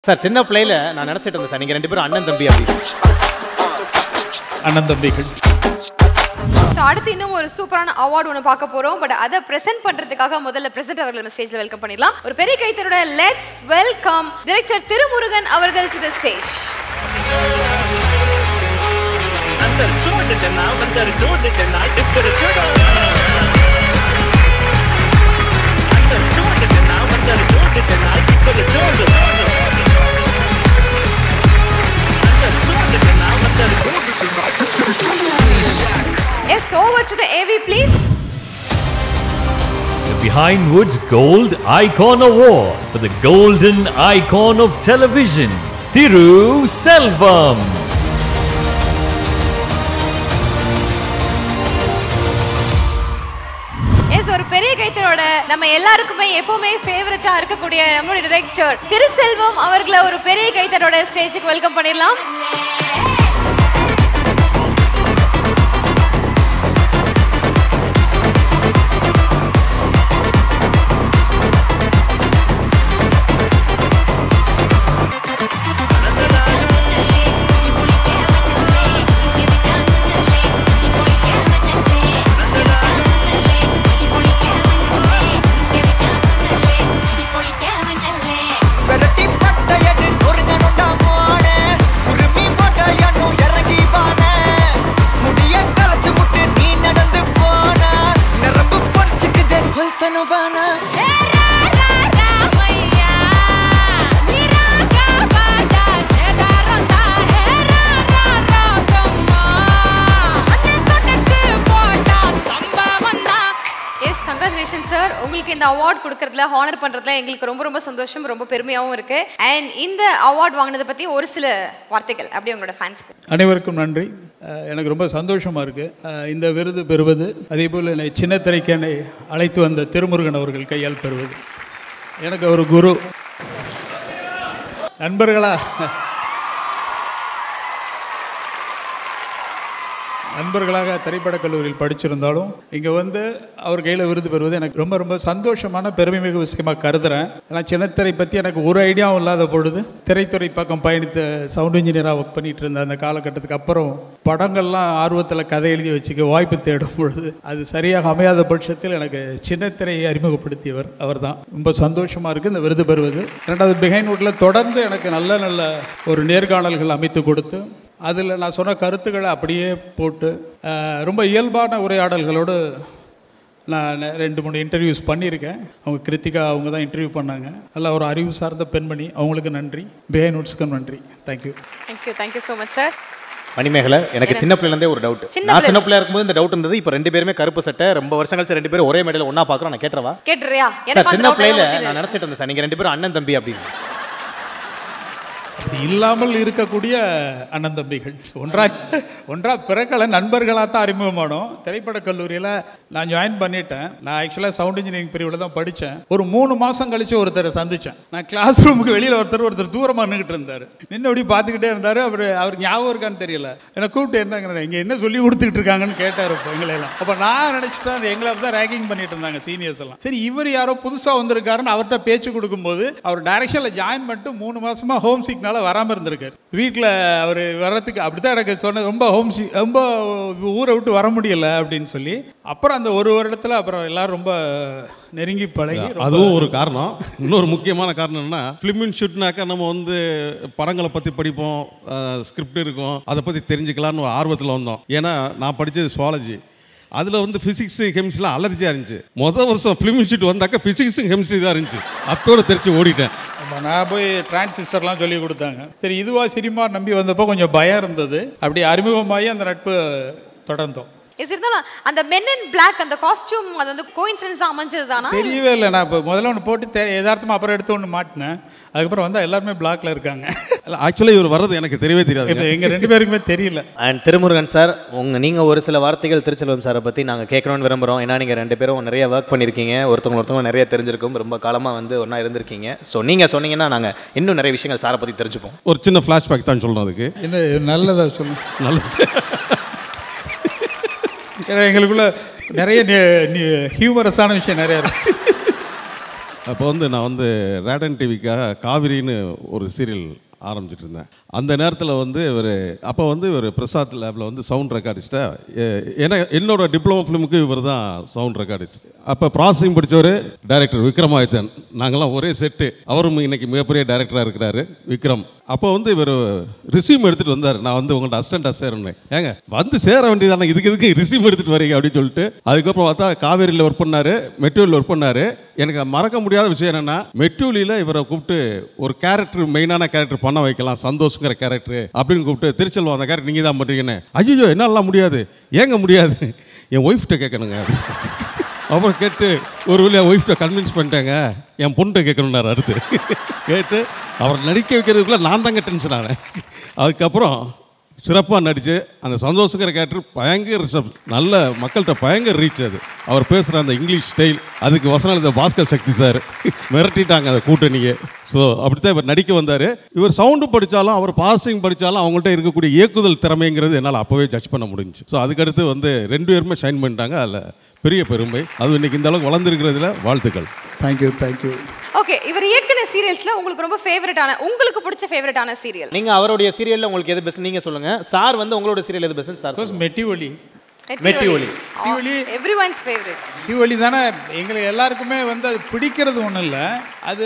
Sir சின்ன பிள்ளையில நான் நினைச்சிட்டு இருந்தேன் சார் நீங்க ரெண்டு பேரும் அண்ணன் தம்பி அப்படி. அண்ணன் தம்பிகள். ஸோ அடுத்து இன்னும் ஒரு சூப்பரான அவார்டு ஒன்று பார்க்க போறோம். பட் அதை பிரசென்ட் பண்றதுக்காக முதல்ல பிரசென்ட் அவர்களை ஸ்டேஜ்ல வெல்கம் பண்ணிடலாம். ஒரு பெரிய கைத்தரோட லெட்ஸ் வெல்கம் டைரக்டர் திருமுருகன் அவர்கள் டு தி ஸ்டேஜ். அந்த சோடுடனா அந்த ரோடுடனா இப்படி சோடு. அந்த சோடுடனா அந்த ரோடுடனா இப்படி சோடு. அந்த சோடுடனா அந்த ரோடுடனா. Yes, over to the AV please. The Behind Woods Gold Icon Award for the Golden Icon of Television, Thiru Selvam. ஒரு பெரிய கைத்தரோட நம்ம எல்லாருக்குமே எப்பவுமே ஃபேவரட்டா இருக்கக்கூடிய நம்மளுடைய டைரக்டர் திரு செல்வம் அவர்களை ஒரு பெரிய கைத்தரோட ஸ்டேஜுக்கு வெல்கம் பண்ணிடலாம். சார் உங்களுக்கு இந்த அவார்ட் கொடுக்கறதுல ஹானர் பண்றதுல எங்களுக்கு ரொம்ப ரொம்ப சந்தோஷம், ரொம்ப பெருமையாகவும் இருக்கு. அண்ட் இந்த அவார்ட் வாங்கினதை பத்தி ஒரு சில வார்த்தைகள் அப்படி உங்களோட ஃபேன்ஸ்க்கு. அனைவருக்கும் நன்றி. எனக்கு ரொம்ப சந்தோஷமா இருக்கு இந்த விருது பெறுவது. அதே போல் என்னை சின்ன திரைக்கு என்னை அழைத்து வந்த திருமுருகன் அவர்கள் கையால் பெறுவது. எனக்கு ஒரு குரு நண்பர்களாக திரைப்படக் கல்லூரியில் படிச்சிருந்தாலும் இங்கே வந்து அவர் கையில் விருது பெறுவது எனக்கு ரொம்ப ரொம்ப சந்தோஷமான பெருமைமிகு விஷயமாக கருதுகிறேன். ஏன்னா சின்னத்திரை பற்றி எனக்கு ஒரு ஐடியாவும் இல்லாத பொழுது திரைத்துறை பக்கம் பயணித்த சவுண்ட் இன்ஜினியராக ஒர்க் பண்ணிகிட்டு இருந்த அந்த காலகட்டத்துக்கு அப்புறம் படங்கள்லாம் ஆர்வத்தில் கதை எழுதி வச்சுக்க வாய்ப்பு தேடும் பொழுது அது சரியாக அமையாத பட்சத்தில் எனக்கு சின்னத்திரையை அறிமுகப்படுத்தியவர் அவர் தான். ரொம்ப சந்தோஷமாக இருக்குது இந்த விருது பெறுவது. இரண்டாவது பிஹைண்ட் வுட்டில் தொடர்ந்து எனக்கு நல்ல நல்ல ஒரு நேர்காணல்கள் அமைத்து கொடுத்து அதில் நான் சொன்ன கருத்துக்களை அப்படியே போட்டு ரொம்ப இயல்பான உரையாடல்களோடு நான் 2-3 இன்டர்வியூஸ் பண்ணியிருக்கேன். அவங்க கிருத்திகா அவங்க தான் இன்டர்வியூ பண்ணாங்க. நல்லா ஒரு அறிவு சார்ந்த பெண்மணி, அவங்களுக்கு நன்றி. பிஹைண்ட் வுட்ஸ்க்கு நன்றி. Thank you. Thank you so much sir. Manimegalai, எனக்கு சின்ன பிள்ளைலேருந்தே ஒரு டவுட். நான் சின்ன பிள்ளையா இருக்கும்போது இந்த டவுட் இருந்தது. இப்போ 2 பேருமே கருப்பு சட்டை, ரொம்ப வருஷம் கழிச்சு 2 பேரும் ஒரே மேடையில் ஒன்றா பார்க்குறோம். நான் கேட்டுறியா? சின்ன பிள்ளையில நான் நினச்சிட்டு இருந்தேன் சார் நீங்கள் 2 பேரும் அண்ணன் தம்பி அப்படின்னு. அப்படி இல்லாமல் இருக்கக்கூடிய அண்ணன் தம்பிகள் ஒன்றா பிறக்கலை, நண்பர்களாக தான் அறிமுகமானோம். திரைப்படக் கல்லூரியில் நான் ஜாயின் பண்ணிட்டேன். நான் ஆக்சுவலாக சவுண்ட் இன்ஜினியரிங் பிரிவில் தான் படித்தேன். ஒரு 3 மாதம் கழித்து ஒருத்தரை சந்தித்தேன். நான் கிளாஸ் ரூமுக்கு வெளியில் ஒருத்தர் தூரமாக நின்றுட்டு இருந்தார். நின்று அப்படி பார்த்துக்கிட்டே இருந்தார். அவர் ஞாபகம் இருக்கான்னு தெரியல. என்னை கூப்பிட்டு இருந்தாங்க, இங்கே என்ன சொல்லி கொடுத்துக்கிட்டு இருக்காங்கன்னு கேட்டார். இப்போ எங்களெல்லாம் அப்போ நான் நினச்சிட்டேன் அந்த எங்களை தான் ரேக்கிங் பண்ணிட்டு இருந்தாங்க சீனியர்ஸ் எல்லாம். சரி இவர் யாரோ புதுசாக வந்திருக்காருன்னு அவர்கிட்ட பேச்சு கொடுக்கும்போது அவர் டைரக்ஷனில் ஜாயின் பண்ணிட்டு 3 மாதமாக ஹோம் சிக்னால வராமல் இருந்திருக்காரு. வீட்டில் அவர் வர்றதுக்கு அப்படித்தான் எனக்கு சொன்னது. ரொம்ப ஊரை விட்டு வர முடியல அப்படின்னு சொல்லி அப்புறம் அந்த ஒரு வருடத்தில் அப்புறம் எல்லாரும் ரொம்ப நெருங்கி பழகி. அதுவும் ஒரு காரணம். இன்னொரு முக்கியமான காரணம் என்னன்னா, ஃபிலிம் இன்ஸ்டியூட்னாக்கா நம்ம வந்து படங்களை பற்றி படிப்போம், ஸ்கிரிப்ட் இருக்கும், அதை பற்றி தெரிஞ்சுக்கலான்னு ஒரு ஆர்வத்தில் வந்தோம். ஏன்னா நான் படித்தது சுவாலஜி. அதில் வந்து ஃபிசிக்ஸு கெமிஸ்ட்ரிலாம் அலர்ஜியாக இருந்துச்சு. வருஷம் ஃபிலிம் இன்ஸ்டியூட் வந்தாக்கா ஃபிசிக்ஸும் கெமிஸ்ட்ரி தான் இருந்துச்சு. அத்தோடு தெரிச்சு ஓடிட்டேன். நான் போய் டிரான்சிஸ்டர்லாம் சொல்லி கொடுத்தாங்க. சரி இதுவா சினிமா நம்பி வந்தப்போ கொஞ்சம் பயம் இருந்தது. அப்படி அறிமுகமாகி அந்த நட்பு தொடர்ந்தோம். இருந்தாலும் அந்த Men in Black அந்த காஸ்டியூம் அது வந்து கோஇன்சிடென்ஸா அமைஞ்சது தானா? தெரியவே இல்லை. நான் இப்போ முதல்ல ஒன்று போட்டு யதார்த்தமாக அப்புறம் எடுத்து ஒன்று மாட்டினேன். அதுக்கப்புறம் வந்தால் எல்லாருமே பிளாக்ல இருக்காங்க. ஆக்சுவலி இவர் வர்றது எனக்கு தெரியவே தெரியாது. இப்போ எங்கள் 2 பேருக்குமே தெரியல. அண்ட் திருமுருகன் சார், நீங்கள் ஒரு சில வார்த்தைகள் திருச்செல்வம் சாரை பற்றி நாங்கள் கேட்கணும்னு விரும்புகிறோம். ஏன்னா நீங்கள் 2 பேரும் நிறைய ஒர்க் பண்ணியிருக்கீங்க, ஒருத்தவங்க நிறைய தெரிஞ்சிருக்கும், ரொம்ப காலமாக வந்து ஒன்றா இருந்திருக்கீங்க. ஸோ நீங்கள் சொன்னீங்கன்னா நாங்கள் இன்னும் நிறைய விஷயங்கள் சாரை பற்றி தெரிஞ்சுப்போம். ஒரு சின்ன ஃப்ளாஷ்பேக் தான் சொல்லணும். அதுக்கு என்ன நல்லதாக சொல்லணும். நல்லது. ஏன்னா எங்களுக்குள்ள நிறைய ஹியூமரஸான விஷயம் நிறையா இருக்கு. அப்போ வந்து நான் வந்து ரேடன் டிவிக்காக காவிரின்னு ஒரு சீரியல் ஆரம்பிச்சிட்டு இருந்தேன். அந்த நேரத்தில் வந்து அப்போ வந்து பிரசாத் லேபில் வந்து சவுண்ட் ரெக்கார்டிஸ்ட்டாக ஏன்னா என்னோட டிப்ளமோ ஃபிலிமுக்கு இவர் தான் சவுண்ட் ரெக்கார்டிஸ்ட். அப்போ ப்ராசஸிங் படித்தவர் டைரக்டர் விக்ரமாதித்தன். நாங்கள்லாம் ஒரே செட்டு. அவரும் இன்னைக்கு மிகப்பெரிய டைரக்டராக இருக்கிறாரு விக்ரம். அப்போ வந்து இவர் ரிசீம் எடுத்துகிட்டு வந்தார். நான் வந்து உங்கள்கிட்ட அசிஸ்டண்ட்டாக சேரணும். ஏங்க வந்து சேர வேண்டியதானே, இதுக்கு ரிசீம் எடுத்துகிட்டு வரீங்க அப்படின்னு சொல்லிட்டு அதுக்கப்புறம் பார்த்தா காவேரியில் ஒர்க் பண்ணார், மெட்ரியூலில் ஒர்க் பண்ணார். எனக்கு மறக்க முடியாத விஷயம் என்னென்னா மெட்ரியூலியில் இவரை கூப்பிட்டு ஒரு கேரக்டர், மெயினான கேரக்டர் பண்ண வைக்கலாம், சந்தோஷங்கிற கேரக்டர் அப்படின்னு கூப்பிட்டு திருச்செல்வம் அந்த கேரக்டர் நீங்கள் தான் பண்ணுறீங்கன்னு. ஐயோ என்னாலாம் முடியாது. ஏங்க முடியாது? என் ஒய்ஃப்கிட்ட கேட்கணுங்க. அப்புறம் கேட்டு ஒரு வழியாக ஒய்ஃப்கிட்ட கன்வின்ஸ் பண்ணிட்டேங்க, என் பொண்ணுகிட்ட கேட்கணுன்னாரு. அடுத்து கேட்டு அவர் நடிக்க வைக்கிறதுக்குள்ளே நான் தாங்க டென்ஷன் ஆனேன். அதுக்கப்புறம் சிறப்பாக நடித்து அந்த சந்தோஷங்கிற கேரக்டர் பயங்கர நல்ல மக்கள்கிட்ட பயங்கர ரீச். அது அவர் பேசுகிற அந்த இங்கிலீஷ் ஸ்டைல், அதுக்கு வசனம் இந்த பாஸ்கர் சக்தி சார் மிரட்டிட்டாங்க அந்த கூட்டணியை. ஸோ அப்படித்தான் இவர் நடிக்க வந்தார். இவர் சவுண்டு படித்தாலும் அவர் பாசிங் படித்தாலும் அவங்கள்ட்ட இருக்கக்கூடிய இயக்குதல் திறமைங்கிறது என்னால் அப்போவே ஜட்ஜ் பண்ண முடிஞ்சு. ஸோ அதுக்கடுத்து வந்து 2 பேருமே ஷைன் பண்ணிட்டாங்க. அதில் பெரிய பெருமை. அது இன்னைக்கு இந்த அளவுக்கு வளர்ந்துருக்கிறதுல வாழ்த்துக்கள். தேங்க்யூ. ஓகே, இவர் இயக்குன சீரியல்ஸ்ல உங்களுக்கு ரொம்ப ஃபேவரட்டான, உங்களுக்கு பிடிச்ச ஃபேவரட்டான சீரியல்? நீங்க அவருடைய சீரியல்ல உங்களுக்கு எது பெஸ்ட் நீங்க சொல்லுங்க. சார் வந்து உங்களோட சீரியல் எது best sir? Metti Oli. Everyone's favourite. Metti Oli தானே எங்களுக்கு எல்லாருக்குமே வந்து அது பிடிக்கிறது ஒன்றும் இல்லை. அது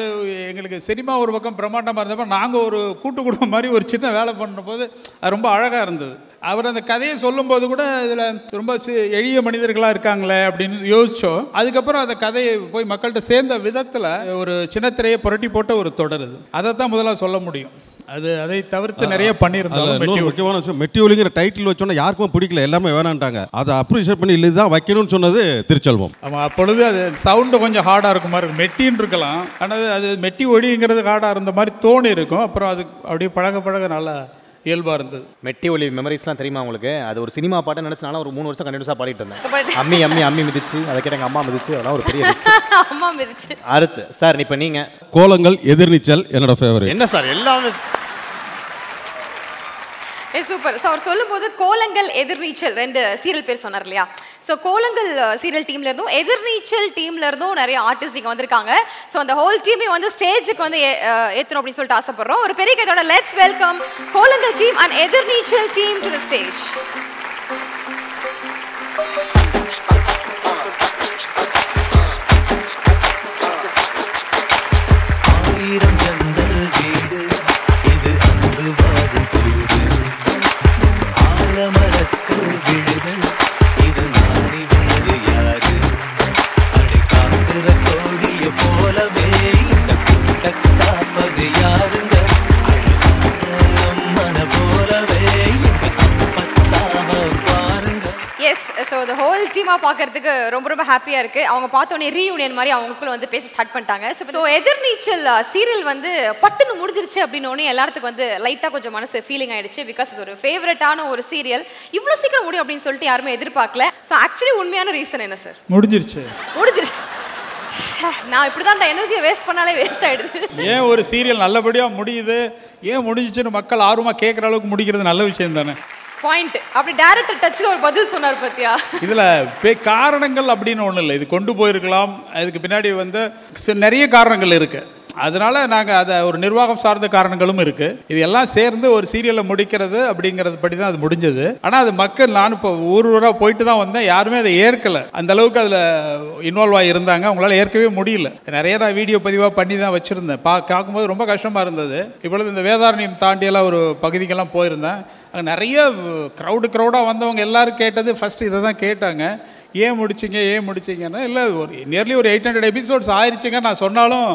எங்களுக்கு சினிமா ஒரு பக்கம் பிரம்மாண்டமாக இருந்தப்போ நாங்கள் ஒரு கூட்டு குடும்பம் மாதிரி ஒரு சின்ன வேலை பண்ணுற போது அது ரொம்ப அழகாக இருந்தது. அவர் அந்த கதையை சொல்லும்போது கூட இதில் ரொம்ப எளிய மனிதர்களாக இருக்காங்களே அப்படின்னு யோசித்தோம். அதுக்கப்புறம் அந்த கதையை போய் மக்கள்கிட்ட சேர்ந்த விதத்தில் ஒரு சின்னத்திரையை புரட்டி போட்ட ஒரு தொடர் அது. அதை தான் முதல்ல சொல்ல முடியும். அதை தவிர்த்து நிறைய பண்ணியிருந்தாலும் முக்கியமான விஷயம், மெட்டிஒலிங்கிற டைட்டில் வச்சோன்னா யாருக்குமே பிடிக்கல, எல்லாமே வேணான்ட்டாங்க. அதை அப்ரிஷியேட் பண்ணி இல்லை தான் வைக்கணும்னு சொன்னது திருச்செல்வம். ஆமாம், அப்பொழுது அது சவுண்டு கொஞ்சம் ஹார்டாக இருக்கும் மாதிரி மெட்டின்னு இருக்கலாம். ஆனால் அது மெட்டி ஒலிங்கிறது ஹார்டாக இருந்த மாதிரி தோணி இருக்கும். அப்புறம் அது அப்படியே பழக நல்லா இயல்பாக இருந்தது. மெட்டிஒலி மெமரிஸ்லாம் தெரியுமா உங்களுக்கு? அது ஒரு சினிமா பாட்டை நினச்சினாலும் ஒரு 3 வருஷம் கண்டினியூஸாக பாடிட்டு இருந்தேன். அம்மி அம்மி அம்மி மிதிச்சு, அதை கேட்ட எங்கள் அம்மா மிதிச்சு, அதெல்லாம் ஒரு பெரிய அம்மா மிதிச்சு. அடுத்து சார் இப்போ நீங்கள் கோலங்கள் எதிர்நீச்சல் என்னோட ஃபேவரட். என்ன சார் எல்லாமே சூப்பர். ஸோ அவர் சொல்லும்போது கோலங்கள் எதிர்நீச்சல் 2 சீரியல் பேர் சொன்னார் இல்லையா? ஸோ கோலங்கள் சீரியல் டீம்ல இருந்தும் எதிர்நீச்சல் டீம்ல இருந்தும் நிறைய ஆர்டிஸ்ட் இங்கே வந்திருக்காங்க. ஸோ அந்த ஹோல் டீமே வந்து ஸ்டேஜுக்கு வந்து ஏற்றணும் அப்படின்னு சொல்லிட்டு ஆசைப்படுறோம். ஒரு பெரிய கையோட let's welcome Kolangal team and Ethirneechal team to the stage. பார்க்கறதுக்கு ரொம்ப ரொம்ப ஹாப்பியா இருக்கு. அவங்க பார்த்தோன்னே ரீயூனியன் மாதிரி அவங்களுக்குள்ள வந்து பேச ஸ்டார்ட் பண்ணிட்டாங்க. ஸோ எதிர்நீச்சல் சீரியல் வந்து பட்டுன்னு முடிஞ்சிருச்சு அப்படின்னு எல்லாத்துக்கும் வந்து லைட்டாக கொஞ்சம் மனசு ஃபீலிங் ஆயிடுச்சு. பிகாஸ் இது ஒரு ஃபேவரட்டான ஒரு சீரியல். இவ்வளோ சீக்கிரம் முடியும் அப்படின்னு சொல்லிட்டு யாருமே எதிர்பார்க்கல. ஸோ ஆக்சுவலி உண்மையான ரீசன் என்ன சார்? முடிஞ்சிருச்சு. நான் இப்படிதான் எனர்ஜியை வேஸ்ட் பண்ணாலே வேஸ்ட் ஆயிடுது. ஏன் ஒரு சீரியல் நல்லபடியாக முடியுது, ஏன் முடிஞ்சிச்சுன்னு மக்கள் ஆர்வமாக கேட்குற அளவுக்கு முடிக்கிறது நல்ல விஷயம் தானே. பாயிண்ட். அப்படி டைரக்டர் டச்ல ஒரு பதில் சொன்னார் பத்தியா? இதுல காரணங்கள் அப்படின்னு ஒன்றும் இல்லை. இது கொண்டு போயிருக்கலாம். அதுக்கு பின்னாடி வந்து நிறைய காரணங்கள் இருக்கு. அதனால நாங்கள் அதை ஒரு நிர்வாகம் சார்ந்த காரணங்களும் இருக்கு. இது எல்லாம் சேர்ந்து ஒரு சீரியலை முடிக்கிறது அப்படிங்கிறது படி தான் அது முடிஞ்சது. ஆனால் அது மக்கள், நான் இப்போ ஊராக போயிட்டு தான் வந்தேன், யாருமே அதை ஏற்கலை. அந்த அளவுக்கு அதில் இன்வால்வ் ஆகி இருந்தாங்க. அவங்களால ஏற்கவே முடியல. நிறைய நான் வீடியோ பதிவாக பண்ணி தான் வச்சுருந்தேன். பார்க்கும்போது ரொம்ப கஷ்டமாக இருந்தது. இப்பொழுது இந்த வேதாரண்யம் தாண்டியெல்லாம் ஒரு பகுதிக்கெல்லாம் போயிருந்தேன். அங்கே நிறைய க்ரௌடாக வந்தவங்க எல்லோரும் கேட்டது ஃபஸ்ட்டு இதை தான் கேட்டாங்க. ஏன் முடிச்சிங்கன்னா இல்லை, ஒரு நியர்லி ஒரு 800 எபிசோட்ஸ் ஆயிடுச்சுங்க நான் சொன்னாலும்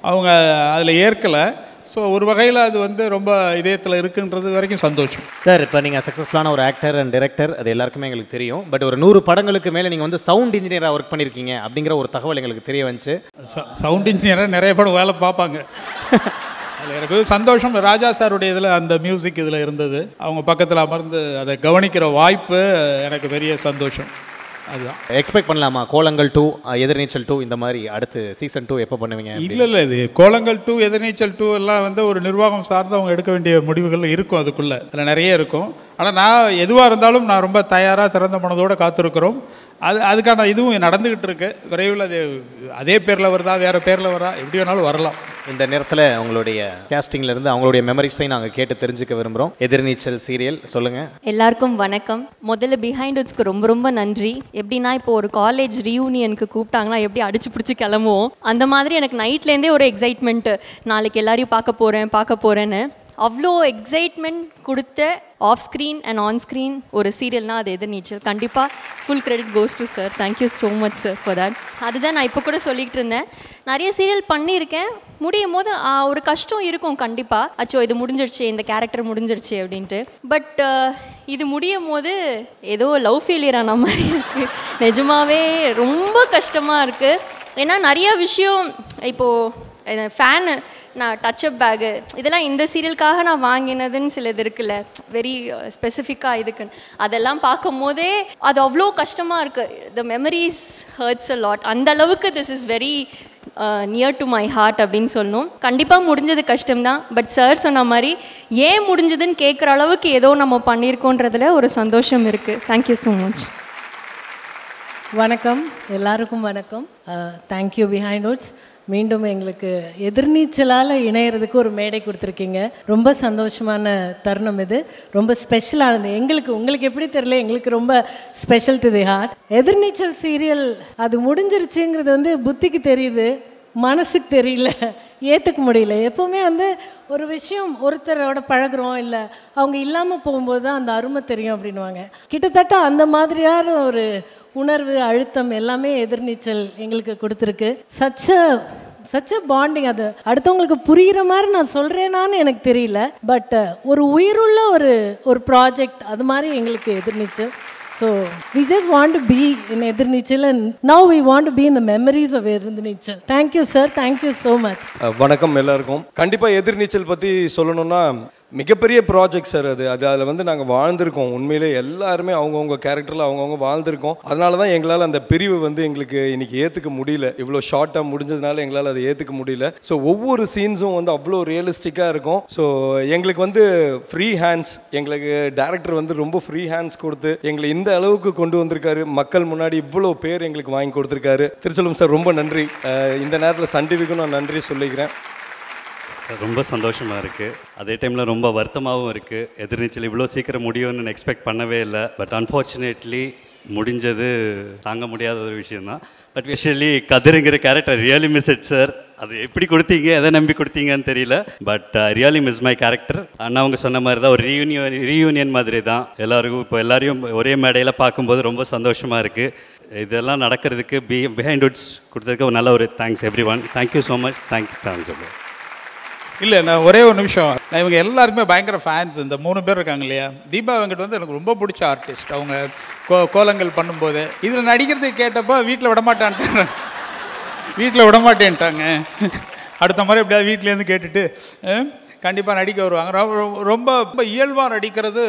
அவங்க அதில் ஏற்கலை. ஸோ ஒரு வகையில் அது வந்து ரொம்ப இதயத்தில் இருக்குன்றது வரைக்கும் சந்தோஷம். சார், இப்போ நீங்கள் சக்ஸஸ்ஃபுல்லான ஒரு ஆக்டர் அண்ட் டைரக்டர், அது எல்லாருக்குமே எங்களுக்கு தெரியும். பட் ஒரு 100 படங்களுக்கு மேலே நீங்கள் வந்து சவுண்ட் இன்ஜினியராக ஒர்க் பண்ணியிருக்கீங்க அப்படிங்கிற ஒரு தகவல் எங்களுக்கு தெரிய வந்துச்சு. சவுண்ட் இன்ஜினியராக நிறைய படம் வேலை பார்ப்பாங்க. அதில் எனக்கு சந்தோஷம். ராஜா சாருடைய இதில் அந்த மியூசிக் இதில் இருந்தது. அவங்க பக்கத்தில் அமர்ந்து அதை கவனிக்கிற வாய்ப்பு எனக்கு பெரிய சந்தோஷம். அதுதான். எக்ஸ்பெக்ட் பண்ணலாமா கோலங்கள் 2, எதிர்நீச்சல் 2 இந்த மாதிரி அடுத்து சீசன் 2 எப்போ பண்ணுவீங்க? இல்லை இது கோலங்கள் 2, எதிர்நீச்சல் 2 எல்லாம் வந்து ஒரு நிர்வாகம் சார்ந்து அவங்க எடுக்க வேண்டிய முடிவுகள் இருக்கும், அதுக்குள்ளே அதில் நிறைய இருக்கும். ஆனால் நான் எதுவாக இருந்தாலும் நான் ரொம்ப தயாராக திறந்த மனதோடு காத்திருக்கிறோம். அதுக்கான இதுவும் நடந்துக்கிட்டு இருக்கு. விரைவில் அது அதே பேரில் வருதா வேறு பேரில் வரா எப்படி வேணாலும் வரலாம். இந்த நேரத்தில் உங்களுடைய கேஸ்டிங்லேருந்து அவங்களுடைய மெமரிஸையும் நாங்கள் கேட்டு தெரிஞ்சுக்க விரும்புகிறோம். எதிர்நீச்சல் சீரியல் சொல்லுங்கள். எல்லாருக்கும் வணக்கம். முதல்ல பிஹைண்ட் உட்ஸ்க்கு ரொம்ப ரொம்ப நன்றி. எப்படின்னா இப்போ ஒரு காலேஜ் ரீயூனியனுக்கு கூப்பிட்டாங்கன்னா எப்படி அடிச்சு பிடிச்சி கிளம்புவோம், அந்த மாதிரி எனக்கு நைட்லேருந்தே ஒரு எக்ஸைட்மெண்ட்டு. நாளைக்கு எல்லாரையும் பார்க்க போகிறேன்னு அவ்வளோ எக்ஸைட்மெண்ட் கொடுத்த off screen and on screen ஒரு சீரியல்னால் அது எதிர்நீச்சல். கண்டிப்பாக full credit goes to sir. Thank you so much sir for that. அதுதான் நான் இப்போ கூட சொல்லிகிட்டு இருந்தேன். நிறைய சீரியல் பண்ணியிருக்கேன், முடியும் போது ஒரு கஷ்டம் இருக்கும் கண்டிப்பாக. அச்சோ இது முடிஞ்சிருச்சு, இந்த கேரக்டர் முடிஞ்சிருச்சு அப்படின்ட்டு. பட் இது முடியும் போது ஏதோ லவ் ஃபெயிலியர் ஆன மாதிரி இருக்குது. நிஜமாகவே ரொம்ப கஷ்டமாக இருக்குது. ஏன்னா நிறையா விஷயம் இப்போது ஃபேனு, நான் டச்சப் பேகு இதெல்லாம் இந்த சீரியலுக்காக நான் வாங்கினதுன்னு சிலது இருக்குல்ல, வெரி ஸ்பெசிஃபிக்காக இதுக்குன்னு, அதெல்லாம் பார்க்கும் போதே அது அவ்வளோ கஷ்டமாக இருக்குது. The memories hurts a lot. அந்த அளவுக்கு this is very near to my heart அப்படின்னு சொல்லணும். கண்டிப்பாக முடிஞ்சது கஷ்டம்தான். பட் சார் சொன்ன மாதிரி ஏன் முடிஞ்சதுன்னு கேட்குற அளவுக்கு ஏதோ நம்ம பண்ணியிருக்கோன்றதுல ஒரு சந்தோஷம் இருக்குது. Thank you so much. வணக்கம், எல்லாருக்கும் வணக்கம். Thank you behind woods. மீண்டும் எங்களுக்கு எதிர்நீச்சலால் இணையிறதுக்கு ஒரு மேடை கொடுத்துருக்கீங்க. ரொம்ப சந்தோஷமான தருணம் இது, ரொம்ப ஸ்பெஷலானது எங்களுக்கு. உங்களுக்கு எப்படி தெரியல, எங்களுக்கு ரொம்ப special to the heart. Ethirneechal serial அது முடிஞ்சிருச்சுங்கிறது வந்து புத்திக்கு தெரியுது, மனசுக்கு தெரியல, ஏற்றுக்க முடியல. எப்போவுமே வந்து ஒரு விஷயம் ஒருத்தரோட பழகுறோம், இல்லை அவங்க இல்லாமல் போகும்போது தான் அந்த அருமை தெரியும் அப்படின்வாங்க. கிட்டத்தட்ட அந்த மாதிரியான ஒரு உணர்வு, அழுத்தம் எல்லாமே எதிர்நீச்சல் எங்களுக்கு கொடுத்துருக்கு. சச்ச பாண்டிங். அது அடுத்தவங்களுக்கு புரிகிற மாதிரி நான் சொல்கிறேனான்னு எனக்கு தெரியல. பட் ஒரு உயிருள்ள ஒரு ப்ராஜெக்ட் அது மாதிரி எங்களுக்கு எதிர்நீச்சல். So we just want to be in Ethirneechal and now we want to be in the memories of Ethirneechal. Thank you sir, thank you so much. வணக்கம் எல்லாருக்கும். கண்டிப்பாக எதிர்நீச்சல் பற்றி சொல்லணும்னா மிகப்பெரிய ப்ராஜெக்ட் சார் அது. அதில் வந்து நாங்கள் வாழ்ந்திருக்கோம். உண்மையிலே எல்லாருமே அவங்கவுங்க கேரக்டரில் அவங்கவுங்க வாழ்ந்திருக்கோம். அதனால தான் எங்களால் அந்த பிரிவு வந்து எங்களுக்கு இன்றைக்கி ஏற்றுக்க முடியல. இவ்வளோ ஷார்ட்டாக முடிஞ்சதுனால எங்களால் அதை ஏற்றுக்க முடியல. ஸோ ஒவ்வொரு சீன்ஸும் வந்து அவ்வளோ ரியலிஸ்டிக்காக இருக்கும். ஸோ எங்களுக்கு வந்து ஃப்ரீ ஹேண்ட்ஸ், எங்களுக்கு டேரக்டர் வந்து ரொம்ப ஃப்ரீ ஹேண்ட்ஸ் கொடுத்து எங்களை இந்த அளவுக்கு கொண்டு வந்திருக்காரு. மக்கள் முன்னாடி இவ்வளோ பேர் எங்களுக்கு வாங்கி கொடுத்துருக்காரு. திருச்செல்வம் சார் ரொம்ப நன்றி. இந்த நேரத்தில் சன் டிவிக்கும் நான் நன்றி சொல்லிக்கிறேன். ரொம்ப சந்தோஷமாக இருக்குது, அதே டைமில் ரொம்ப வருத்தமாகவும் இருக்குது. எதிர்நீச்சல் இவ்வளோ சீக்கிரம் முடியும்னு எக்ஸ்பெக்ட் பண்ணவே இல்லை. பட் அன்ஃபார்ச்சுனேட்லி முடிஞ்சது தாங்க முடியாத ஒரு விஷயந்தான். பட் ஸ்பெஷலி கதிருங்கிற character really miss it sir. அது எப்படி கொடுத்தீங்க, எதை நம்பி கொடுத்தீங்கன்னு தெரியல. But really miss my character. அண்ணா அவங்க சொன்ன மாதிரி தான் ஒரு ரீயூனியன் மாதிரி தான். எல்லாரையும் ஒரே மேடையில் பார்க்கும்போது ரொம்ப சந்தோஷமாக இருக்குது. இதெல்லாம் நடக்கிறதுக்கு பிஹைண்ட் உட்ஸ் கொடுத்ததுக்கு ஒரு நல்ல ஒரு thanks every one. Thank you so much. Thanks. இல்லை, நான் ஒரே ஒரு நிமிஷம். நான் இவங்க எல்லாருக்குமே பயங்கர ஃபேன்ஸ். இந்த 3 பேர் இருக்காங்க இல்லையா, தீபா வெங்கட் வந்து எனக்கு ரொம்ப பிடிச்ச ஆர்டிஸ்ட். அவங்க கோலங்கள் பண்ணும்போது இதில் நடிக்கிறதுக்கு கேட்டப்போ வீட்டில் விடமாட்டேன்ட்டாங்க. அடுத்த மாதிரி எப்படியாவது வீட்டிலேருந்து கேட்டுட்டு கண்டிப்பாக நடிக்க வருவாங்க. ரொம்ப இயல்பாக நடிக்கிறது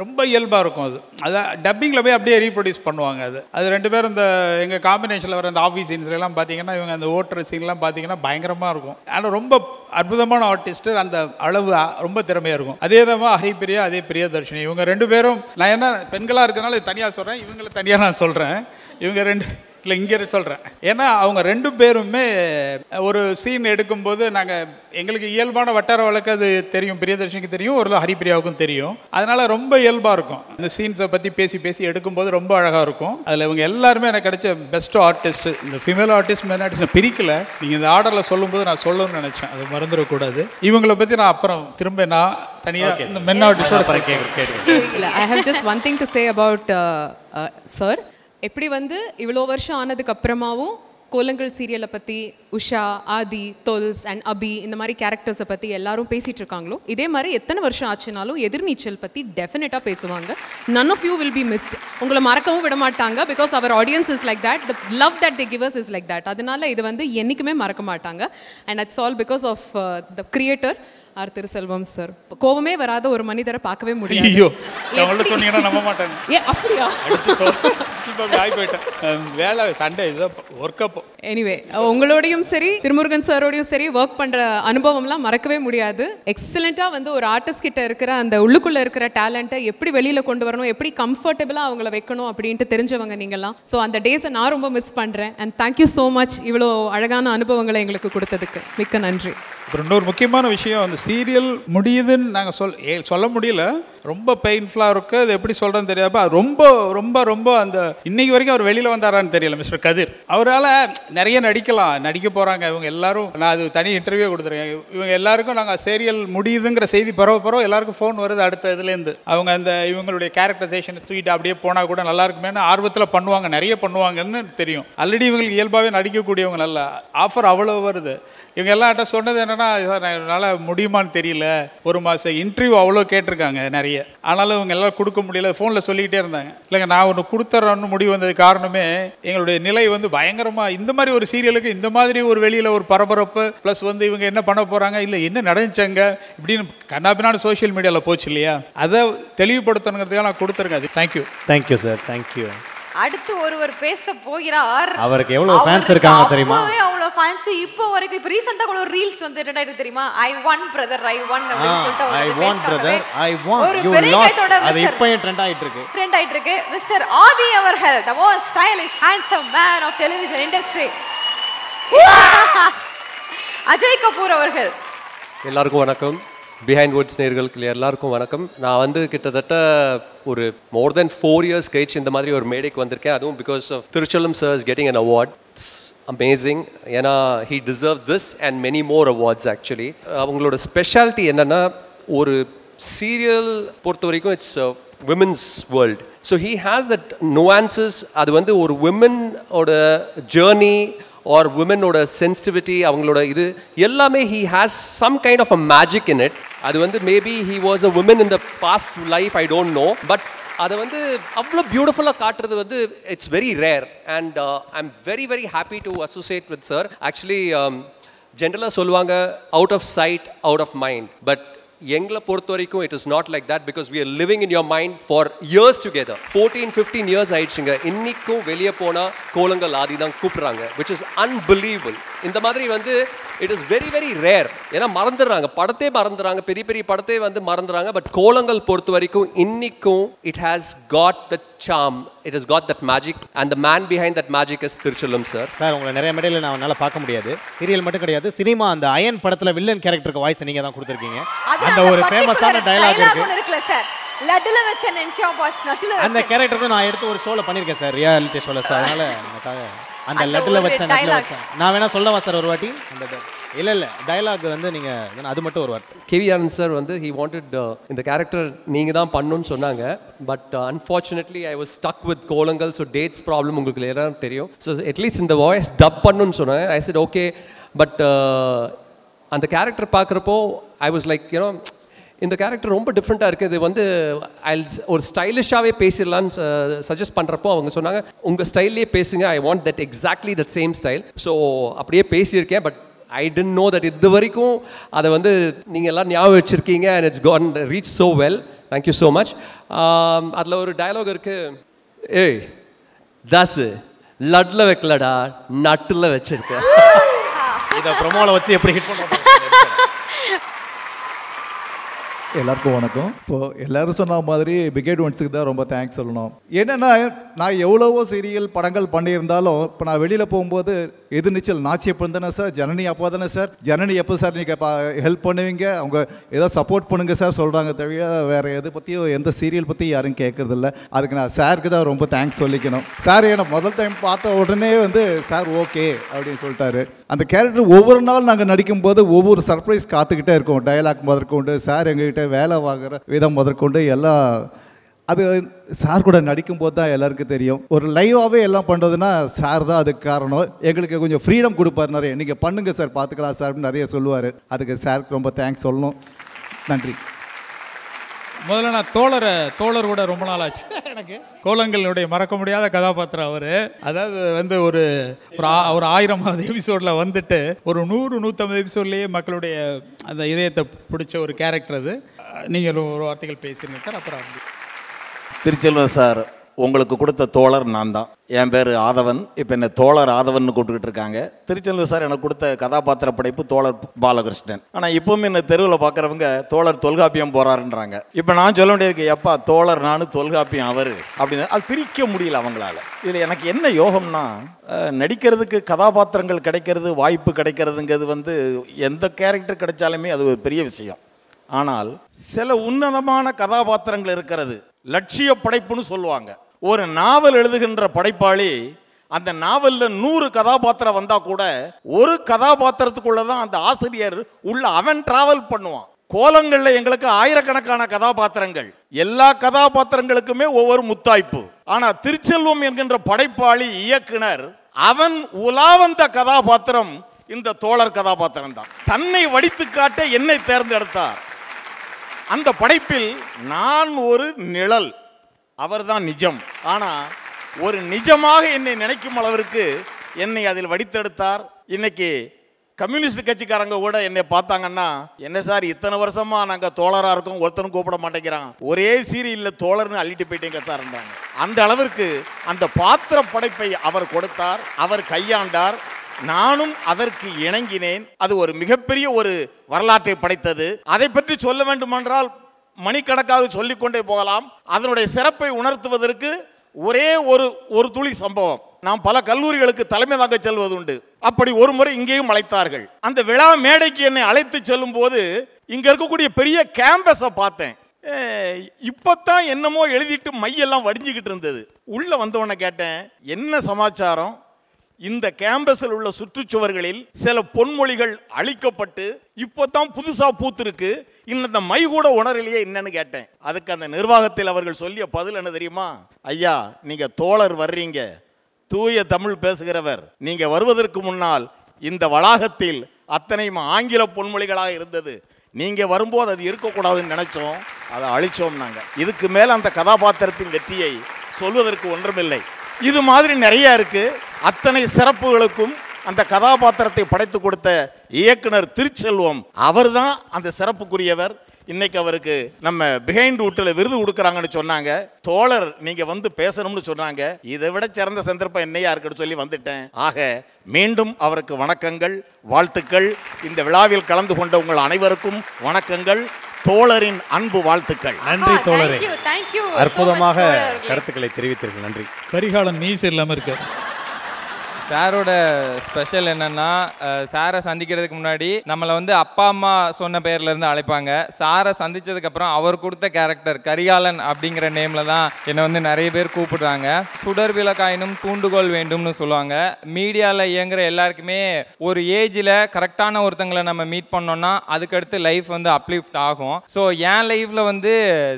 ரொம்ப இயல்பாக இருக்கும். அது டப்பிங்கில் போய் அப்படியே ரீப்ரொடியூஸ் பண்ணுவாங்க. அது 2 பேரும் இந்த எங்கள் காம்பினேஷனில் வர அந்த ஆஃபீஸ் சீன்ஸ்லாம் பார்த்தீங்கன்னா, இவங்க அந்த ஓட்டுற சீன்லாம் பார்த்தீங்கன்னா பயங்கரமாக இருக்கும். ஆனால் ரொம்ப அற்புதமான ஆர்டிஸ்ட்டு, அந்த அளவு ரொம்ப திறமையாக இருக்கும். அதே தான் ஹரிப்பிரியா, அதே பிரியதர்ஷினி. இவங்க 2 பேரும், நான் என்ன பெண்களாக இருக்கிறதுனால தனியாக சொல்கிறேன், இவங்களை தனியாக நான் சொல்கிறேன். இவங்க 2 இல்லை இங்கே சொல்கிறேன். ஏன்னா அவங்க 2 பேருமே ஒரு சீன் எடுக்கும்போது எங்களுக்கு இயல்பான வட்டார வழக்கு அது தெரியும், பிரியதர்ஷினிக்கு தெரியும், ஒரு ஹரிப்பிரியாவுக்கும் தெரியும். அதனால் ரொம்ப இயல்பாக இருக்கும். இந்த சீன்ஸை பற்றி பேசி எடுக்கும்போது ரொம்ப அழகாக இருக்கும். அதில் இவங்க எல்லாருமே எனக்கு கிடைச்ச பெஸ்ட் ஆர்டிஸ்ட். இந்த ஃபீமேல் ஆர்டிஸ்ட் மென் ஆர்டிஸ்ட் பிரிக்கல. நீங்கள் இந்த ஆர்டரில் சொல்லும்போது நான் சொல்லணும்னு நினச்சேன், அது மறந்துடக்கூடாது. இவங்களை பற்றி நான் அப்புறம் திரும்ப நான் தனியாக இந்த மென் ஆர்டிஸ்டோட இல்லை. I have just one thing to say about sir. எப்படி வந்து இவ்வளோ வருஷம் ஆனதுக்கு அப்புறமாவும் கோலங்கள் சீரியலை பற்றி உஷா, ஆதி, தொல்ஸ் அண்ட் அபி இந்த மாதிரி கேரக்டர்ஸை பற்றி எல்லாரும் பேசிகிட்டு இருக்காங்களோ, இதே மாதிரி எத்தனை வருஷம் ஆச்சுனாலும் எதிர்நீச்சல் பற்றி டெஃபினட்டாக பேசுவாங்க. None of you will be missed. உங்களை மறக்கவும் விட மாட்டாங்க. Because our audience is like that, the love that they give us is like that. அதனால இது வந்து என்றைக்குமே மறக்க மாட்டாங்க. And it's all because of the creator R Thiruselvam sir. கோவமே வராத ஒரு மனிதரை பார்க்கவே முடியாது. ஐயோ, சொன்னீங்கன்னா நம்ப மாட்டாங்க. அப்படியா? ஆகி போயிட்டேன். வேலை சண்டே இதுதான் ஒர்க்கப். எனிவே உங்களோடையும் சரி திருமுருகன் சாரோடையும் சரி ஒர்க் பண்ணுற அனுபவம்லாம் மறக்கவே முடியாது. எக்ஸலண்ட்டாக வந்து ஒரு ஆர்டிஸ்ட் கிட்ட இருக்கிற அந்த உள்ளுக்குள்ளே இருக்கிற டேலண்ட்டை எப்படி வெளியில் கொண்டு வரணும், எப்படி கம்ஃபர்டபுளாக அவங்கள வைக்கணும் அப்படின்ட்டு தெரிஞ்சவங்க நீங்கள்லாம். ஸோ அந்த டேஸை நான் ரொம்ப மிஸ் பண்ணுறேன். அண்ட் தேங்க்யூ ஸோ மச் இவ்வளோ அழகான அனுபவங்களை எங்களுக்கு கொடுத்ததுக்கு மிக்க நன்றி. அப்புறம் இன்னொரு முக்கியமான விஷயம், அந்த சீரியல் முடியுதுன்னு நாங்கள் சொல்ல முடியல. ரொம்ப பெயின்ஃபுல்லாக இருக்குது. அது எப்படி சொல்கிறேன்னு தெரியாமல் ரொம்ப ரொம்ப ரொம்ப அந்த இன்னைக்கு வரைக்கும் அவர் வெளியில் வந்தாரான்னு தெரியல மிஸ்டர் கதிர். அவரால் நிறைய நடிக்க போகிறாங்க இவங்க எல்லாரும். நான் அது தனி இன்டர்வியூ கொடுத்துருக்கேன். இவங்க எல்லாருக்கும் நாங்கள் சீரியல் முடியுதுங்கிற செய்தி பரவ எல்லாருக்கும் ஃபோன் வருது அடுத்த இதுலேருந்து. அவங்க அந்த இவங்களுடைய கேரக்டரைசேஷனை தூக்கிட்டு அப்படியே போனால் கூட நல்லா இருக்குமேனு ஆர்வத்தில் பண்ணுவாங்க, நிறைய பண்ணுவாங்கன்னு தெரியும். ஆல்ரெடி இவங்களுக்கு இயல்பாகவே நடிக்கக்கூடியவங்க நல்லா ஆஃபர் அவ்வளோ வருது. இவங்க எல்லார்ட்ட சொன்னது என்னென்னா, என்னால் முடியுமான்னு தெரியல, ஒரு மாதம் இன்டர்வியூ அவ்வளோ கேட்டிருக்காங்க நிறைய, ஆனாலும் இவங்க எல்லாம் கொடுக்க முடியல. ஃபோனில் சொல்லிக்கிட்டே இருந்தாங்க. இல்லைங்க நான் ஒன்று கொடுத்துட்றேன்னு முடிவு வந்தது காரணமே எங்களுடைய நிலை வந்து பயங்கரமாக இந்த மாதிரி ஒரு சீரியலுக்கு இந்த மாதிரி ஒரு வெளியில் ஒரு பரபரப்பு ப்ளஸ் வந்து இவங்க என்ன பண்ண போகிறாங்க, இல்லை என்ன நடந்துச்சாங்க இப்படின்னு கண்ணாபின்னான சோஷியல் மீடியாவில் போச்சு இல்லையா, அதை தெளிவுபடுத்தணுங்கிறதுக்காக நான் கொடுத்துருக்கேன். அது தேங்க்யூ சார், தேங்க்யூ. அடுத்து ஒருவர் பேச போகிறார். அவருக்கு எவ்வளவு ஃபேன்ஸ் இருக்காங்க தெரியுமா? அப்பவே அவ்வளவு ஃபேன்ஸ். இப்போ வரைக்கும் இப்போ ரீசன்ட்டா கூட ஒரு ரீல்ஸ் வந்து ட்ரெண்ட் ஆயிட்டு தெரியுமா? I won brother, I won அப்படினு சொல்லிட்டு ஒரு பெரிய கைத்தோட அது இப்போயும் ட்ரெண்ட் ஆயிட்டு இருக்கு. மிஸ்டர் ஆதி அவர்கள், the most stylish handsome man of television industry. Ajay Kapoor அவர்கள். எல்லாருக்கும் வணக்கம். பிஹைண்ட் வுட்ஸ் நேர்களுக்கு எல்லாருக்கும் வணக்கம். நான் வந்து கிட்டத்தட்ட ஒரு மோர் தென் 4 இயர்ஸ் கழிச்சு இந்த மாதிரி ஒரு மேடைக்கு வந்திருக்கேன். அதுவும் because of Thiruchelvam sir's getting an award. It's amazing. ஏன்னா he deserve this and many more awards. Actually அவங்களோட ஸ்பெஷாலிட்டி என்னென்னா, ஒரு சீரியல் பொறுத்த வரைக்கும் it's women's world. So he has that nuances. அது வந்து ஒரு விமெனோட ஜேர்னி ஆர் விமெனோட சென்சிட்டிவிட்டி, அவங்களோட இது எல்லாமே he has some kind of a magic in it. அது வந்து maybe he was a woman in the past life, I don't know. But அதை வந்து அவ்வளோ பியூட்டிஃபுல்லாக காட்டுறது வந்து it's very rare. And I am very very happy to associate with sir. Actually ஜென்ரலாக சொல்லுவாங்க out of sight out of mind. But எங்களை பொறுத்த வரைக்கும் it is not like that, because we are living in your mind for years together. 14-15 years ஆயிடுச்சுங்க. இன்னைக்கும் வெளியே போனால் கோலங்கள் ஆதி தான் கூப்பிட்றாங்க, விச் இஸ் அன்பிலீவபிள். இந்த மாதிரி வந்து it is very very rare. ஏன்னா மறந்துடுறாங்க, படத்தே மறந்துடுறாங்க, பெரிய பெரிய படத்தே வந்து மறந்துடுறாங்க. பட் கோலங்கள் பொறுத்த வரைக்கும் இன்னைக்கும் it has got that charm, it has got that magic. And the man behind that magic is Thiruchelvam sir. Sir உங்களை நிறைய மேடையில் நான் என்னால் பார்க்க முடியாது. சீரியல் மட்டும் கிடையாது, சினிமா அந்த அயன் படத்தில் வில்லன் கேரக்டருக்கு வாய்ஸ் நீங்கள் தான் கொடுத்துருக்கீங்க. அந்த ஒரு ஃபேமஸான டயலாக் இருக்குல்ல சார், லட்டுல வச்ச நெஞ்சா பாஸ் நட்டுல வச்ச அந்த கேரக்டருக்கு நான் எடுத்து ஒரு ஷோல பண்ணிருக்கேன் சார், ரியாலிட்டி ஷோல சார். அதனால நமக்காக அந்த லட்டுல வச்ச நான் வேணா சொல்லவா சார் ஒரு வாட்டி? அந்த இல்ல டயலாக் வந்து நீங்க அது மட்டும் ஒரு வார்த்தை. கேவி ஆனந்த் சார் வந்து ஹி வாண்டட் இந்த கேரக்டர் நீங்க தான் பண்ணணும்னு சொன்னாங்க. But unfortunately I was stuck with Kolangal. So dates problem உங்களுக்கு எல்லாரும் தெரியும். ஸோ அட்லீஸ்ட் இந்த வாய்ஸ் டப் பண்ணணும்னு சொன்னேன். ஐ செட் ஓகே. பட் அந்த கேரக்டர் பார்க்குறப்போ ஐ வாஸ் லைக் யூனோ இந்த கேரக்டர் ரொம்ப டிஃப்ரெண்ட்டாக இருக்குது. இது வந்து ஒரு ஸ்டைலிஷாகவே பேசிடலான்னு சஜஸ்ட் பண்ணுறப்போ அவங்க சொன்னாங்க உங்கள் ஸ்டைல்லே பேசுங்க, I want that exactly that same style. So அப்படியே பேசியிருக்கேன். But I didn't know that இது வரைக்கும் அதை வந்து நீங்கள் எல்லாம் ஞாபகம் வச்சுருக்கீங்க. And it's gone reach so well. Thank you so much. அதில் ஒரு டயலாக் இருக்குது, ஏய் தாசு லட்டில் வைக்கலடா நட்டில் வச்சுருக்கேன். இதை ப்ரொமோவில் வச்சு எப்படி ஹிட் பண்ணுறோம். எல்லாருக்கும் வணக்கம். இப்போது எல்லோரும் சொன்ன மாதிரி பிகேட் ஒன்ஸுக்கு தான் ரொம்ப தேங்க்ஸ் சொல்லணும். என்னென்னா நான் எவ்வளவோ சீரியல் படங்கள் பண்ணியிருந்தாலும் இப்போ நான் வெளியில் போகும்போது எதிர்நீச்சல் நாச்சி எப்போ தானே சார், ஜனனி அப்போ தானே சார், ஜனனி எப்போ சார் நீங்கள் ஹெல்ப் பண்ணுவீங்க, அவங்க ஏதோ சப்போர்ட் பண்ணுங்க சார் சொல்கிறாங்க தவிர வேறு எதை பற்றியும் எந்த சீரியல் பற்றி யாரும் கேட்குறதில்ல. அதுக்கு நான் சாருக்கு தான் ரொம்ப தேங்க்ஸ் சொல்லிக்கணும். சார் என்னை முதல் டைம் பார்த்த உடனே வந்து சார் ஓகே அப்படின்னு சொல்லிட்டாரு. அந்த கேரக்டர் ஒவ்வொரு நாள் நாங்கள் நடிக்கும்போது ஒவ்வொரு சர்ப்ரைஸ் காத்துக்கிட்டே இருக்கோம். டயலாக் முதற்கொண்டு சார் எங்ககிட்ட வேலை வாங்குகிற விதம் முதற்கொண்டு எல்லாம் அது சார் கூட நடிக்கும்போது தான் எல்லாருக்கும் தெரியும். ஒரு லைவாகவே எல்லாம் பண்ணுறதுன்னா சார் தான் அதுக்கு காரணம். எங்களுக்கு கொஞ்சம் ஃப்ரீடம் கொடுப்பார் நிறைய. நீங்கள் பண்ணுங்கள் சார் பார்த்துக்கலாம் சார் நிறைய சொல்லுவார். அதுக்கு சாருக்கு ரொம்ப தேங்க்ஸ் சொல்லணும். நன்றி. முதல்ல நான் தோழர் கூட ரொம்ப நாள் ஆச்சு எனக்கு. கோலங்களுடைய மறக்க முடியாத கதாபாத்திரம் அவர். அதாவது வந்து ஒரு 1000வது எபிசோடில் வந்துட்டு ஒரு 100-150 எபிசோட்லேயே மக்களுடைய அந்த இதயத்தை பிடிச்ச ஒரு கேரக்டர் அது. நீங்கள் ஒரு வார்த்தைகள் பேசுகிறீங்க சார். அப்புறம் திருச்செல்வம் சார் உங்களுக்கு கொடுத்த தோழர் நான் தான். என் பேர் ஆதவன். இப்போ என்ன தோழர் ஆதவன் கூப்பிட்டுக்கிட்டு இருக்காங்க. திருச்செல்வர் சார் எனக்கு கொடுத்த கதாபாத்திர படைப்பு தோழர் பாலகிருஷ்ணன். ஆனால் இப்போவுமே என்ன தெருவில் பார்க்குறவங்க தோழர் தொல்காப்பியம் போகிறாருன்றாங்க. இப்போ நான் சொல்ல வேண்டியதுக்கு எப்பா தோழர் நான் தொல்காப்பியம் அவர் அப்படின்னு அது பிரிக்க முடியல அவங்களால. இதில் எனக்கு என்ன யோகம்னா நடிக்கிறதுக்கு கதாபாத்திரங்கள் கிடைக்கிறது, வாய்ப்பு கிடைக்கிறதுங்கிறது எந்த கேரக்டர் கிடைச்சாலுமே அது ஒரு பெரிய விஷயம். ஆனால் சில உன்னதமான கதாபாத்திரங்கள் இருக்கிறது. லட்சிய படைப்புன்னு சொல்லுவாங்க. ஒரு நாவல் எழுதுகின்ற படைப்பாளி அந்த நாவலில் 100 கதாபாத்திரம் வந்தால் கூட ஒரு கதாபாத்திரத்துக்குள்ளே தான் அந்த ஆசிரியர் உள்ள அவன் டிராவல் பண்ணுவான். கோலங்களில் எங்களுக்கு ஆயிரக்கணக்கான கதாபாத்திரங்கள், எல்லா கதாபாத்திரங்களுக்குமே ஒவ்வொரு முத்தாய்ப்பு. ஆனால் திருச்செல்வம் என்கின்ற படைப்பாளி இயக்குனர் அவன் உலாவந்த கதாபாத்திரம் இந்த தோழர் கதாபாத்திரம் தான். தன்னை வடித்து காட்ட என்னை தேர்ந்தெடுத்தார். அந்த படைப்பில் நான் ஒரு நிழல், அவர்தான் நிஜம். ஆனால் ஒரு நிஜமாக என்னை நினைக்கும் அளவிற்கு என்னை அதில் வடித்தெடுத்தார். இன்னைக்கு கம்யூனிஸ்ட் கட்சிக்காரங்க கூட என்னை பார்த்தாங்கன்னா, என்ன சார் இத்தனை வருஷமா நாங்கள் தோழராக இருக்கோம், ஒருத்தனும் கூப்பிட மாட்டேங்கிறான், ஒரே சீரியலில் தோழர்னு அள்ளிட்டு போயிட்டேங்க சார் இருந்தாங்க. அந்த அளவிற்கு அந்த பாத்திர படைப்பை அவர் கொடுத்தார், அவர் கையாண்டார். நானும் அதற்கு இணங்கினேன். அது ஒரு மிகப்பெரிய ஒரு வரலாற்றை படைத்தது. அதை பற்றி சொல்ல வேண்டுமென்றால் மணிக்கணக்காக சொல்லிக்கொண்டே போகலாம். அதனுடைய சிறப்பை உணர்த்துவதற்கு ஒரே ஒரு துளி சம்பவம். நாம் பல கல்லூரிகளுக்கு தலைமை தாங்க செல்வது உண்டு. அப்படி ஒரு முறை இங்கேயும் அழைத்தார்கள். அந்த விழா மேடைக்கு என்னை அழைத்து செல்லும் போது இங்க இருக்கக்கூடிய பெரிய கேம்பஸை பார்த்தேன். இப்பத்தான் என்னமோ எழுதிட்டு மையெல்லாம் வடிஞ்சுக்கிட்டு இருந்தது. உள்ள வந்தவொடனே கேட்டேன், என்ன சமாச்சாரம்? இந்த கேம்பஸில் உள்ள சுற்றுச்சுவர்களில் சில பொன்மொழிகள் அழிக்கப்பட்டு இப்போதான் புதுசாக பூத்திருக்கு, இந்த மை கூட உணரலையே என்னன்னு கேட்டேன். அதுக்கு அந்த நிர்வாகத்தில் அவர்கள் சொல்லிய பதில் என்ன தெரியுமா? ஐயா, நீங்கள் தோழர் வர்றீங்க, தூய தமிழ் பேசுகிறவர். நீங்கள் வருவதற்கு முன்னால் இந்த வளாகத்தில் அத்தனையும் ஆங்கில பொன்மொழிகளாக இருந்தது. நீங்கள் வரும்போது அது இருக்கக்கூடாதுன்னு நினச்சோம், அதை அழிச்சோம் நாங்கள். இதுக்கு மேலே அந்த கதாபாத்திரத்தின் வெற்றியை சொல்வதற்கு ஒன்றுமில்லை. இது மாதிரி நிறைய இருக்கு. அத்தனை சிறப்புகளுக்கும் அந்த கதாபாத்திரத்தை படைத்து கொடுத்த இயக்குனர் திருச்செல்வம் அவர் தான் அந்த சிறப்புக்குரியவர். இன்னைக்கு அவருக்கு நம்ம பிஹைண்ட் வுட்டில் விருது கொடுக்குறாங்கன்னு சொன்னாங்க. தோழர் நீங்க வந்து பேசணும்னு சொன்னாங்க. இதை விட சிறந்த சந்தர்ப்பம் என்னையா இருக்குன்னு சொல்லி வந்துட்டேன். ஆக மீண்டும் அவருக்கு வணக்கங்கள், வாழ்த்துக்கள். இந்த விழாவில் கலந்து கொண்ட உங்கள் அனைவருக்கும் வணக்கங்கள், தோழரின் அன்பு வாழ்த்துக்கள். நன்றி தோழரே, அற்புதமாக கருத்துக்களை தெரிவித்தீர்கள். நன்றி. கரிகாலன் மீசை இல்லாமல் இருக்கு. சாரோட ஸ்பெஷல் என்னன்னா, சாரை சந்திக்கிறதுக்கு முன்னாடி நம்மளை அப்பா அம்மா சொன்ன பேர்லேருந்து அழைப்பாங்க. சாரை சந்தித்ததுக்கப்புறம் அவர் கொடுத்த கேரக்டர் கரிகாலன் அப்படிங்கிற நேமில் தான் என்னை நிறைய பேர் கூப்பிடுறாங்க. சுடர் விளக்காயினும் தூண்டுகோல் வேண்டும்னு சொல்லுவாங்க. மீடியாவில் இயங்குற எல்லாருக்குமே ஒரு ஏஜில் கரெக்டான ஒருத்தங்களை நம்ம மீட் பண்ணோன்னா அதுக்கடுத்து லைஃப் அப்லிஃப்ட் ஆகும். ஸோ என் லைஃப்பில்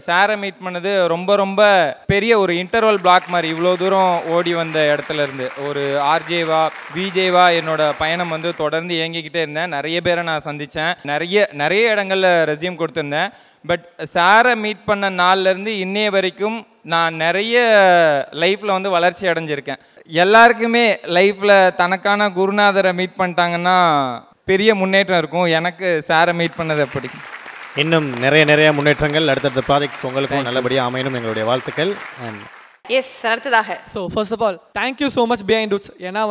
சாரை மீட் பண்ணது ரொம்ப ரொம்ப பெரிய ஒரு இன்டர்வல் பிளாக் மாதிரி. இவ்வளோ தூரம் ஓடி வந்த இடத்துல இருந்து ஒரு ஆர்ஜே விஜேவா என்னோட பயணம் தொடர்ந்து இயங்கிக்கிட்டே இருந்தேன். நிறைய பேரை நான் சந்தித்தேன், நிறைய இடங்களில் ரெஸ்யூம் கொடுத்துருந்தேன். பட் சாரை மீட் பண்ண நாள்லேருந்து இன்னைய வரைக்கும் நான் நிறைய லைஃப்பில் வளர்ச்சி அடைஞ்சிருக்கேன். எல்லாருக்குமே லைஃப்பில் தனக்கான குருநாதரை மீட் பண்ணிட்டாங்கன்னா பெரிய முன்னேற்றம் இருக்கும். எனக்கு சாரை மீட் பண்ணது அப்படி. இன்னும் நிறைய முன்னேற்றங்கள், அடுத்தடுத்த ப்ராஜெக்ட்ஸ் உங்களுக்கும் நல்லபடியாக அமையணும் எங்களுடைய வாழ்த்துக்கள். எஸ், அடுத்ததாக first of all thank you so much Behindwoods. ஏன்னா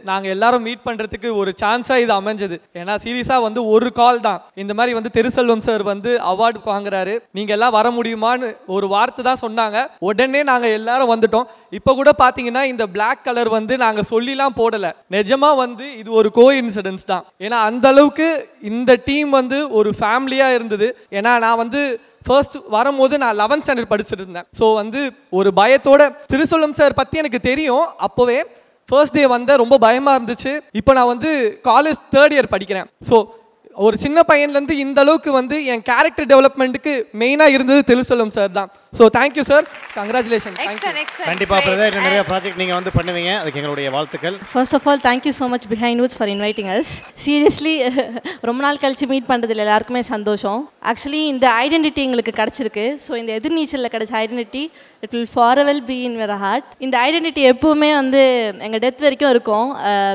நாங்கள் எல்லாரும் மீட் பண்ணுறதுக்கு ஒரு சான்ஸாக இது அமைஞ்சது. ஏன்னா சீரியஸாக ஒரு கால் தான் இந்த மாதிரி திருச்செல்வம் சார் அவார்டு வாங்குறாரு, நீங்கள் எல்லாம் வர முடியுமான்னு ஒரு வார்த்தை தான் சொன்னாங்க. உடனே நாங்கள் எல்லாரும் வந்துட்டோம். இப்போ கூட பார்த்தீங்கன்னா இந்த பிளாக் கலர் நாங்கள் சொல்லிலாம் போடலை. நிஜமாக இது ஒரு கோ இன்சிடென்ஸ் தான். ஏன்னா அந்த அளவுக்கு இந்த டீம் ஒரு ஃபேமிலியாக இருந்தது. ஏன்னா நான் ஃபர்ஸ்ட் வரும்போது நான் 11th ஸ்டாண்டர்ட் படிச்சுட்டு இருந்தேன். ஸோ ஒரு பயத்தோட திருச்செல்வம் சார் பற்றி எனக்கு தெரியும். அப்போவே ஃபர்ஸ்ட் டே ரொம்ப பயமாக இருந்துச்சு. இப்போ நான் காலேஜ் 3rd இயர் படிக்கிறேன். ஸோ ஒரு சின்ன பையன்லேருந்து இந்த அளவுக்கு என் கேரக்டர் டெவலப்மெண்ட்டுக்கு மெயினாக இருந்தது திருச்செல்வம் சார் தான். So thank you sir, congratulation. கண்டிப்பாக பிரதர் நிறைய ப்ராஜெக்ட் நீங்கள் பண்ணுவீங்க, அதுக்கு எங்களுடைய வாழ்த்துக்கள். First of all thank you so much Behindwoods for inviting us. Seriously ரொம்ப நாள் கழிச்சு மீட் பண்ணுறதுல எல்லாருக்குமே சந்தோஷம். ஆக்சுவலி இந்த ஐடென்டிட்டி எங்களுக்கு கிடச்சிருக்கு. ஸோ இந்த எதிர்நீச்சலில் கிடச்ச identity it will forever be in your heart. இந்த ஐடென்டிட்டி எப்போவுமே வந்து எங்கள் டெத் வரைக்கும் இருக்கும்.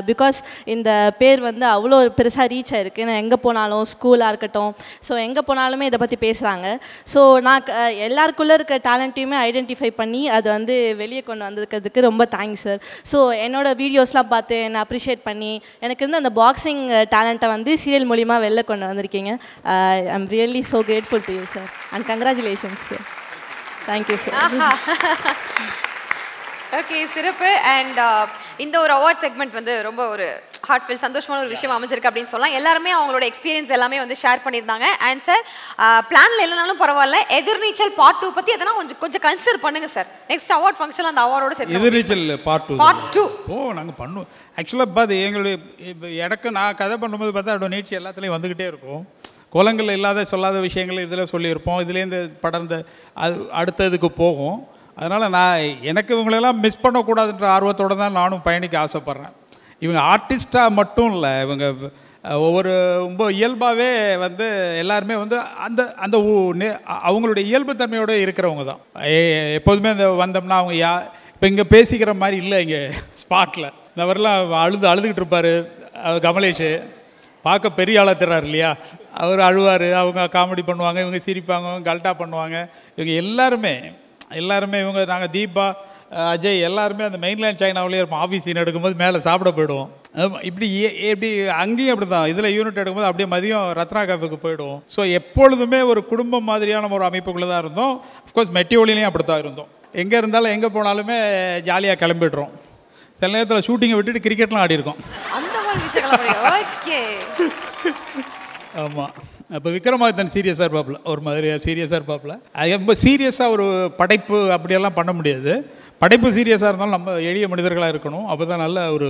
பிகாஸ் இந்த பேர் வந்து அவ்வளோ பெருசாக ரீச் ஆகிருக்கு. நான் எங்கே போனாலும் ஸ்கூலாக இருக்கட்டும், ஸோ எங்கே போனாலுமே இதை பற்றி பேசுகிறாங்க. ஸோ நான் எல்லாருக்குள்ளே இருக்க டேலண்ட்டையுமே ஐடென்டிஃபை பண்ணி அதை வந்து வெளியே கொண்டு வந்திருக்கிறதுக்கு ரொம்ப தேங்க்ஸ் சார். ஸோ என்னோட வீடியோஸ்லாம் பார்த்து என்னை அப்ரிஷியேட் பண்ணி எனக்கு இருந்து அந்த பாக்ஸிங் டேலண்ட்டை வந்து சீரியல் மூலிமா வெளில கொண்டு வந்திருக்கீங்க. I am really so grateful to you sir and congratulations sir. Thank you sir. Okay, சிறப்பு. அண்ட் இந்த ஒரு அவார்ட் செக்மெண்ட் வந்து ரொம்ப ஒரு ஹார்ட்ஃபீல் சந்தோஷமான ஒரு விஷயம் அமைஞ்சிருக்கு அப்படின்னு சொல்லலாம். எல்லாருமே அவங்களோட எக்ஸ்பீரியன்ஸ் எல்லாமே வந்து ஷேர் பண்ணியிருந்தாங்க. அண்ட் சார், பிளானில் இல்லைனாலும் பரவாயில்ல, எதிர்நீச்சல் பார்ட் 2 பற்றி எதனா கொஞ்சம் கன்சிடர் பண்ணுங்க சார். நெக்ஸ்ட் அவார்ட் ஃபங்க்ஷன் அந்த அவார்டோட சேர்த்து எதிர்நீச்சல் பார்ட் 2 நாங்கள் பண்ணுவோம். ஆக்சுவலாக பார்த்து எங்களுடைய எனக்கு நான் கதை பண்ணும்போது பார்த்தா அதோட நீட்சி எல்லாத்துலேயும் வந்துக்கிட்டே இருக்கும். கோலங்கள் இல்லாத சொல்லாத விஷயங்கள் இதில் சொல்லியிருப்போம். இதுலேருந்து படர்ந்த அது அடுத்ததுக்கு போகும். அதனால் நான் எனக்கு இவங்களெல்லாம் மிஸ் பண்ணக்கூடாதுன்ற ஆர்வத்தோடு தான் நானும் பயணிக்க ஆசைப்பட்றேன். இவங்க ஆர்டிஸ்டாக மட்டும் இல்லை, இவங்க ஒவ்வொரு ரொம்ப இயல்பாகவே வந்து எல்லாருமே வந்து அந்த அந்த அவங்களுடைய இயல்புத்தன்மையோடு இருக்கிறவங்க தான். எப்போதுமே இந்த வந்தோம்னா அவங்க இப்போ இங்கே பேசிக்கிற மாதிரி இல்லை. இங்கே ஸ்பாட்டில் இந்த மாதிரிலாம் அழுதுகிட்டு இருப்பார் கமலேஷ். பார்க்க பெரிய ஆளாக தர்றாரு இல்லையா, அவர் அழுவார், அவங்க காமெடி பண்ணுவாங்க, இவங்க சிரிப்பாங்க, கல்ட்டா பண்ணுவாங்க. இவங்க எல்லாருமே இவங்க நாங்கள் தீபா, அஜய் எல்லாருமே அந்த மெயின்லேண்ட் சைனாவிலே இருப்போம். ஆஃபீஸ் சீன் எடுக்கும்போது மேலே சாப்பிட போயிடுவோம். இப்படி அங்கேயும் அப்படி தான். இதில் யூனிட் எடுக்கும்போது அப்படியே மதியம் ரத்னா கேஃபுக்கு போயிடுவோம். ஸோ எப்பொழுதுமே ஒரு குடும்பம் மாதிரியான ஒரு அமைப்புக்குள்ளே தான் இருந்தோம். அஃப்கோர்ஸ் மெட்டியோலிலையும் அப்படி தான் இருந்தோம். எங்கே இருந்தாலும் எங்கே போனாலுமே ஜாலியாக கிளம்பிடுறோம். சில நேரத்தில் ஷூட்டிங்கை விட்டுட்டு கிரிக்கெட்லாம் ஆடிருக்கோம். அந்த மாதிரி விஷயங்கள். ஓகே. ஆமாம். அப்போ விக்ரமாதித்தன் சீரியஸாக இருப்பாப்புல, ஒரு மாதிரி சீரியஸாக இருப்பாப்புல. அது ரொம்ப சீரியஸாக ஒரு படைப்பு அப்படியெல்லாம் பண்ண முடியாது. படைப்பு சீரியஸாக இருந்தாலும் நம்ம எளிய மனிதர்களாக இருக்கணும். அப்போ தான் நல்ல ஒரு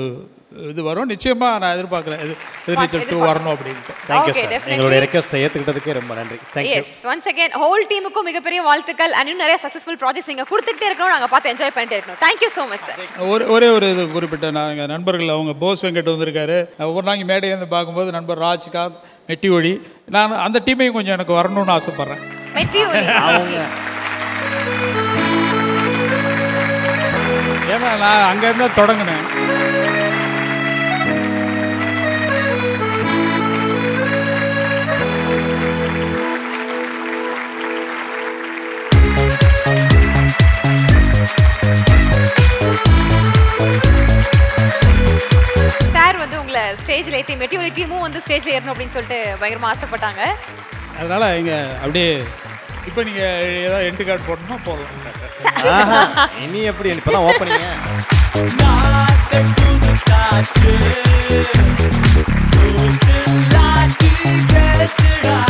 இது வரும். நிச்சயமாக நான் எதிர்பார்க்குறேன் எதிர்நீச்சல் 2 வரணும் அப்படின்ட்டு. தேங்க்யூ சார், எங்களுடைய ரெக்வெஸ்ட்டை ஏற்றுக்கிட்டதுக்கே ரொம்ப நன்றி. Thank you. Yes, once again whole டீமுக்கும் மிகப்பெரிய வாழ்த்துக்கள். அண்ட் இன்னும் நிறைய சக்ஸஸ்ஃபுல் ப்ராஜெக்ட்ஸ் நீங்கள் கொடுத்துட்டே இருக்கணும், நாங்கள் பார்த்து என்ஜாய் பண்ணிட்டே இருக்கணும். Thank you so much sir. ஒரே ஒரு இது குறிப்பிட்ட நாங்கள் நண்பர்கள், அவங்க போஸ் வெங்கட் வந்திருக்காரு. ஒவ்வொரு நாங்கள் மேடையிலேருந்து பார்க்கும்போது நண்பர் ராஜ்காந்த், மெட்டி ஒளி, நான் அந்த டீமையும் கொஞ்சம் எனக்கு வரணும்னு ஆசைப்பட்றேன். ஏன்னா நான் அங்கேருந்து தொடங்கினேன். சார் வந்து உங்களை ஸ்டேஜில் ஏற்றி மெட்டியோலி டீமும் வந்து ஸ்டேஜில் ஏறணும் அப்படின்னு சொல்லிட்டு பயங்கரமாக ஆசைப்பட்டாங்க. அதனால் இங்கே அப்படியே இப்போ நீங்கள் ஏதாவது எண்டு கார்டு போடணும்னா போடலாம். இனி எப்படி இப்போ தான் ஓப்பனிங்க. Like